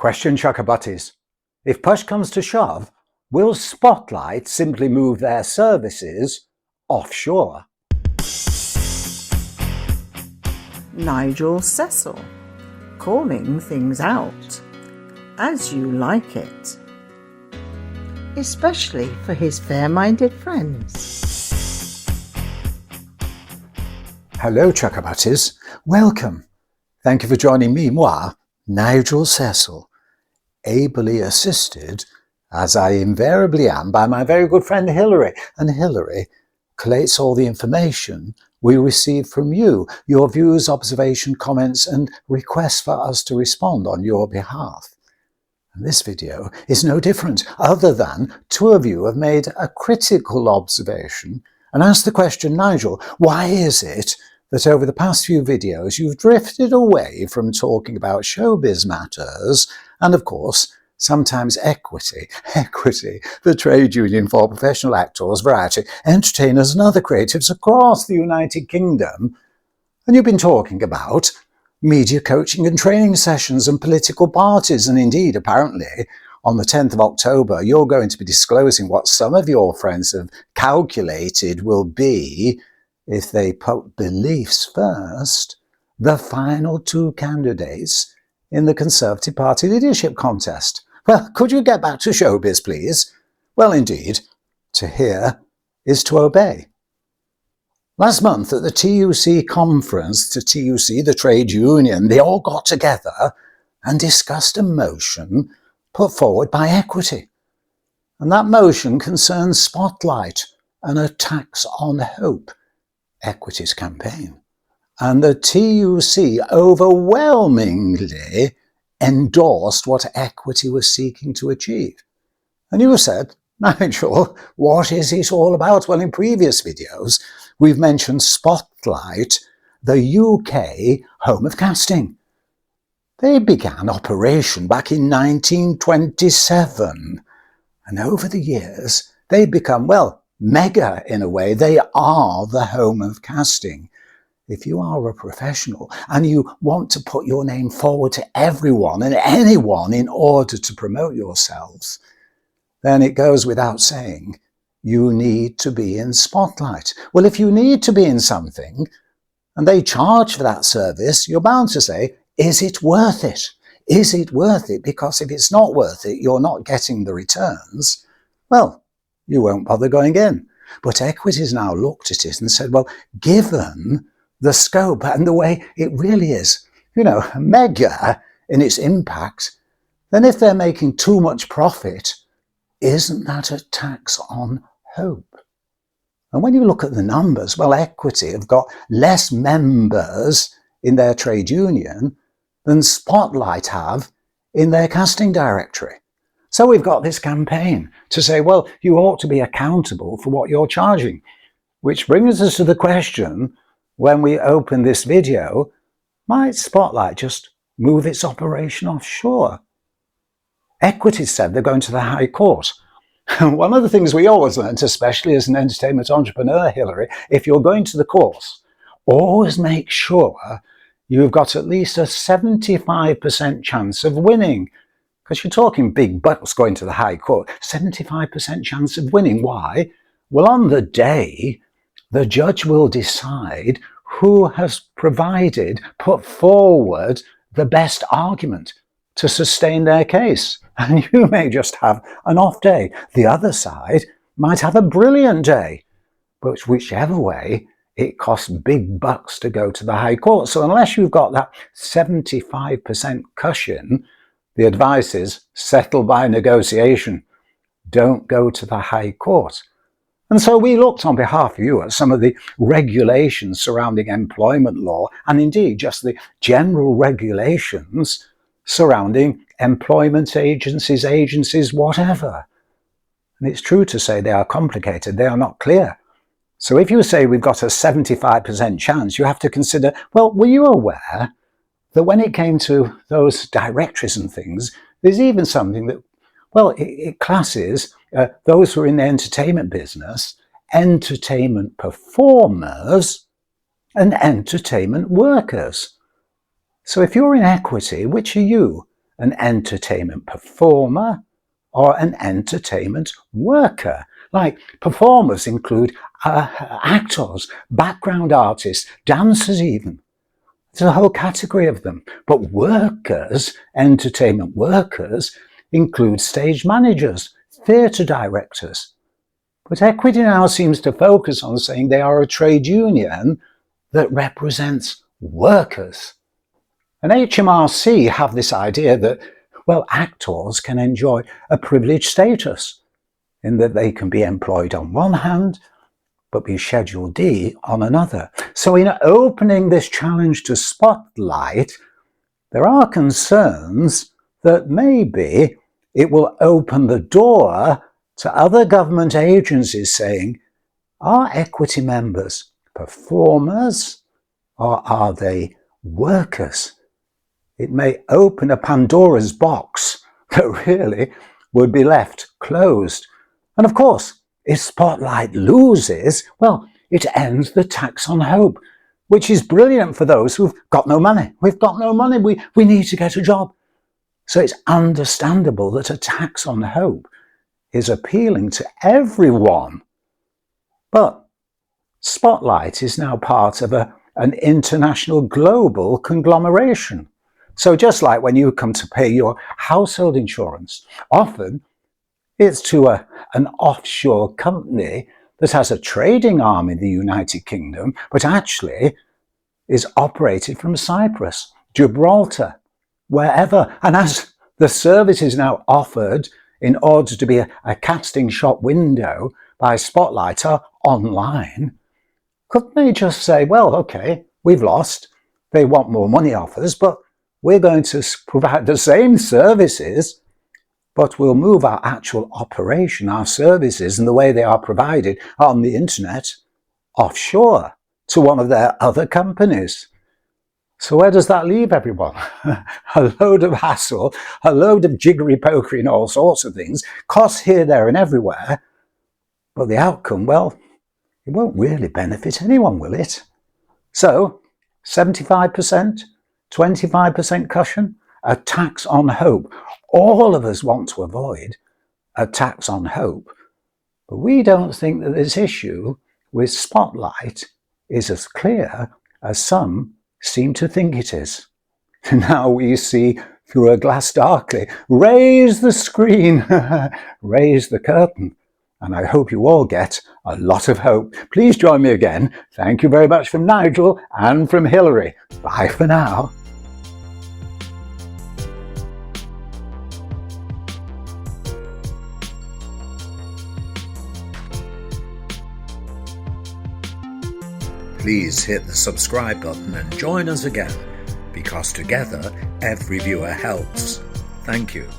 Question, Chuckabutties. If push comes to shove, will Spotlight simply move their services offshore? Nigel.cecil, calling things out as you like it, especially for his fair-minded friends. Hello, Chuckabutties. Welcome. Thank you for joining me, Nigel.cecil, ably assisted, as I invariably am, by my very good friend Hilary. And Hilary collates all the information we receive from you, your views, observation, comments, and requests for us to respond on your behalf. And this video is no different, other than two of you have made a critical observation and asked the question, Nigel, why is it that over the past few videos you've drifted away from talking about showbiz matters and, of course, sometimes equity, the trade union for professional actors, variety, entertainers and other creatives across the United Kingdom, and you've been talking about media coaching and training sessions and political parties, and indeed, apparently, on the 10th of October, you're going to be disclosing what some of your friends have calculated will be, if they put beliefs first, the final two candidates in the Conservative Party leadership contest. Well, could you get back to showbiz, please? Well, indeed, to hear is to obey. Last month at the TUC conference, the trade union, they all got together and discussed a motion put forward by Equity. And that motion concerns Spotlight and a tax on hope, Equity's campaign. And the TUC overwhelmingly endorsed what Equity was seeking to achieve. And you said, Nigel, what is it all about? Well, in previous videos, we've mentioned Spotlight, the UK home of casting. They began operation back in 1927. And over the years, they've become, well, mega in a way. They are the home of casting. If you are a professional and you want to put your name forward to everyone and anyone in order to promote yourselves, then it goes without saying, you need to be in Spotlight. Well, if you need to be in something and they charge for that service, you're bound to say, is it worth it? Is it worth it? Because if it's not worth it, you're not getting the returns, well, you won't bother going in. But Equity's now looked at it and said, well, given the scope and the way it really is, mega in its impact, then if they're making too much profit, isn't that a tax on hope? And when you look at the numbers, well, Equity have got less members in their trade union than Spotlight have in their casting directory. So we've got this campaign to say, well, you ought to be accountable for what you're charging, which brings us to the question, when we open this video, might Spotlight just move its operation offshore? Equity said they're going to the High Court. One of the things we always learnt, especially as an entertainment entrepreneur, Hilary, if you're going to the courts, always make sure you've got at least a 75% chance of winning. Because you're talking big bucks going to the High Court. 75% chance of winning. Why? Well, on the day, the judge will decide who has put forward the best argument to sustain their case. And you may just have an off day. The other side might have a brilliant day. But whichever way, it costs big bucks to go to the High Court. So unless you've got that 75% cushion, the advice is settle by negotiation. Don't go to the High Court. And so we looked on behalf of you at some of the regulations surrounding employment law and indeed just the general regulations surrounding employment agencies, whatever. And it's true to say they are complicated, they are not clear. So if you say we've got a 75% chance, you have to consider, well, were you aware that when it came to those directories and things, there's even something that, well, it classes those who are in the entertainment business, entertainment performers, and entertainment workers. So if you're in Equity, which are you? an entertainment performer or an entertainment worker. Like performers include actors, background artists, dancers even. There's a whole category of them. But workers, entertainment workers, include stage managers, theatre directors. But Equity now seems to focus on saying they are a trade union that represents workers. And HMRC have this idea that, well, actors can enjoy a privileged status in that they can be employed on one hand, but be Schedule D on another. So in opening this challenge to Spotlight, there are concerns that maybe it will open the door to other government agencies saying, are Equity members performers or are they workers? It may open a Pandora's box that really would be left closed. And of course, if Spotlight loses, well, it ends the tax on hope, which is brilliant for those who've got no money. We've got no money, we need to get a job. So it's understandable that a tax on hope is appealing to everyone. But Spotlight is now part of an international global conglomeration. So just like when you come to pay your household insurance, often it's to an offshore company that has a trading arm in the United Kingdom, but actually is operated from Cyprus, Gibraltar, wherever. And as the service is now offered in order to be a casting shop window by Spotlight online, couldn't they just say, well, okay, we've lost, they want more money off us, but we're going to provide the same services, but we'll move our actual operation, our services, and the way they are provided on the internet offshore to one of their other companies. So where does that leave everyone? A load of hassle, a load of jiggery-pokery and all sorts of things, costs here, there and everywhere, but the outcome, well, it won't really benefit anyone, will it? So, 75%, 25% cushion, a tax on hope. All of us want to avoid a tax on hope, but we don't think that this issue with Spotlight is as clear as some seem to think it is. Now we see through a glass darkly. Raise the screen, raise the curtain, and I hope you all get a lot of hope. Please join me again. Thank you very much from Nigel and from Hilary. Bye for now. Please hit the subscribe button and join us again, because together every viewer helps. Thank you.